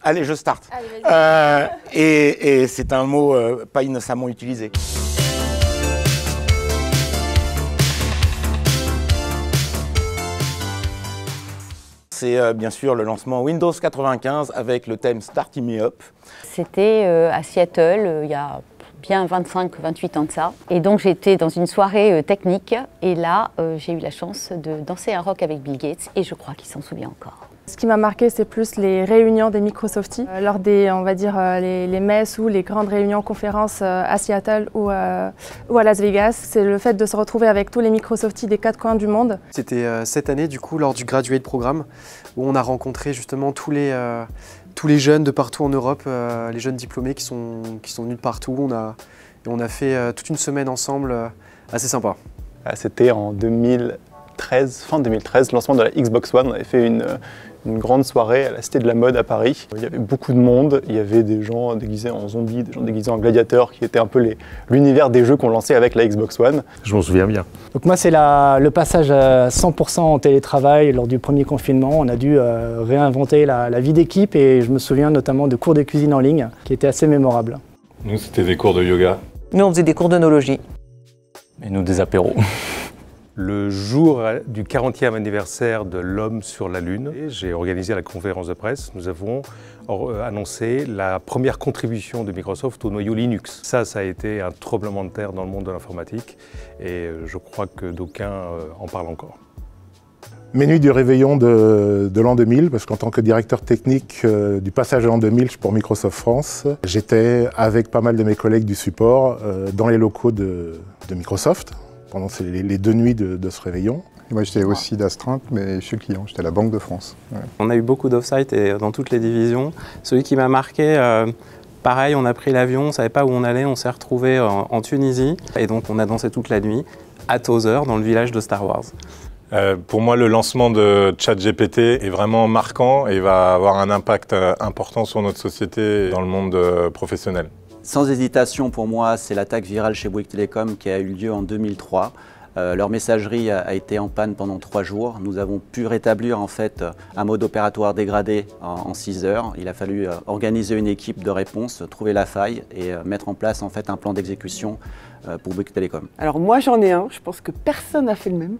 Allez, je start. Allez, et c'est un mot pas innocemment utilisé. C'est bien sûr le lancement Windows 95 avec le thème Starting Me Up. C'était à Seattle, il y a bien 25-28 ans de ça. Et donc j'étais dans une soirée technique et là j'ai eu la chance de danser un rock avec Bill Gates et je crois qu'il s'en souvient encore. Ce qui m'a marqué, c'est plus les réunions des Microsofties. Lors des, on va dire, les messes ou les grandes réunions conférences à Seattle ou à Las Vegas, c'est le fait de se retrouver avec tous les Microsofties des 4 coins du monde. C'était cette année, du coup, lors du Graduate Programme, où on a rencontré justement tous les jeunes de partout en Europe, les jeunes diplômés qui sont venus de partout. On a fait toute une semaine ensemble, assez sympa. C'était en 2013, fin 2013, lancement de la Xbox One. On avait fait une grande soirée à la Cité de la Mode à Paris. Il y avait beaucoup de monde, il y avait des gens déguisés en zombies, des gens déguisés en gladiateurs, qui étaient un peu l'univers des jeux qu'on lançait avec la Xbox One. Je m'en souviens bien. Donc moi, c'est le passage à 100% en télétravail lors du premier confinement. On a dû réinventer la vie d'équipe et je me souviens notamment de cours de cuisine en ligne qui étaient assez mémorables. Nous, c'était des cours de yoga. Nous, on faisait des cours d'œnologie. Et nous, des apéros. Le jour du 40e anniversaire de l'homme sur la Lune, j'ai organisé la conférence de presse. Nous avons annoncé la première contribution de Microsoft au noyau Linux. Ça a été un tremblement de terre dans le monde de l'informatique et je crois que d'aucuns en parlent encore. Mes nuits du réveillon de l'an 2000, parce qu'en tant que directeur technique du passage à l'an 2000 pour Microsoft France, j'étais avec pas mal de mes collègues du support dans les locaux de Microsoft, pendant les 2 nuits de ce réveillon. Et moi j'étais aussi d'astreinte, mais chez le client, j'étais à la Banque de France. Ouais. On a eu beaucoup d'off-site et dans toutes les divisions. Celui qui m'a marqué, pareil, on a pris l'avion, on ne savait pas où on allait, on s'est retrouvé en Tunisie. Et donc on a dansé toute la nuit à Towser, dans le village de Star Wars. Pour moi, le lancement de ChatGPT est vraiment marquant et va avoir un impact important sur notre société dans le monde professionnel. Sans hésitation, pour moi, c'est l'attaque virale chez Bouygues Telecom qui a eu lieu en 2003. Leur messagerie a été en panne pendant 3 jours. Nous avons pu rétablir en fait un mode opératoire dégradé en 6 heures. Il a fallu organiser une équipe de réponse, trouver la faille et mettre en place en fait un plan d'exécution pour Bouygues Telecom. Alors moi j'en ai un, je pense que personne n'a fait le même.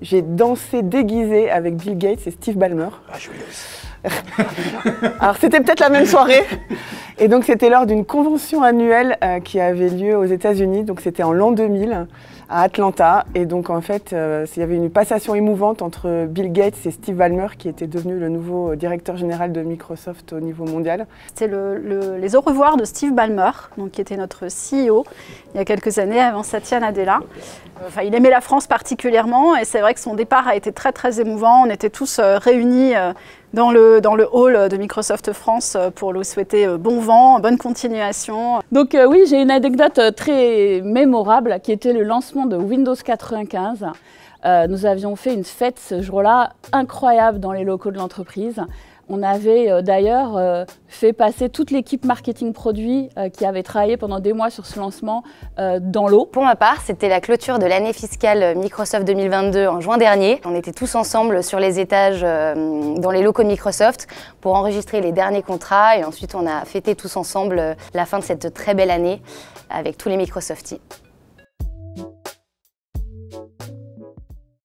J'ai dansé déguisé avec Bill Gates et Steve Ballmer. Ah, Julius. Alors c'était peut-être la même soirée. Et donc c'était lors d'une convention annuelle qui avait lieu aux États-Unis. Donc c'était en l'an 2000 à Atlanta. Et donc en fait, il y avait une passation émouvante entre Bill Gates et Steve Ballmer qui était devenu le nouveau directeur général de Microsoft au niveau mondial. C'était les au revoir de Steve Ballmer, donc, qui était notre CEO il y a quelques années avant Satya Nadella. Enfin, il aimait la France particulièrement et c'est vrai que son départ a été très très émouvant. On était tous réunis dans le hall de Microsoft France pour lui souhaiter bon vent, bonne continuation. Donc oui, j'ai une anecdote très mémorable qui était le lancement de Windows 95. Nous avions fait une fête ce jour-là incroyable dans les locaux de l'entreprise. On avait d'ailleurs fait passer toute l'équipe marketing produit qui avait travaillé pendant des mois sur ce lancement dans l'eau. Pour ma part, c'était la clôture de l'année fiscale Microsoft 2022 en juin dernier. On était tous ensemble sur les étages dans les locaux de Microsoft pour enregistrer les derniers contrats et ensuite on a fêté tous ensemble la fin de cette très belle année avec tous les Microsofties.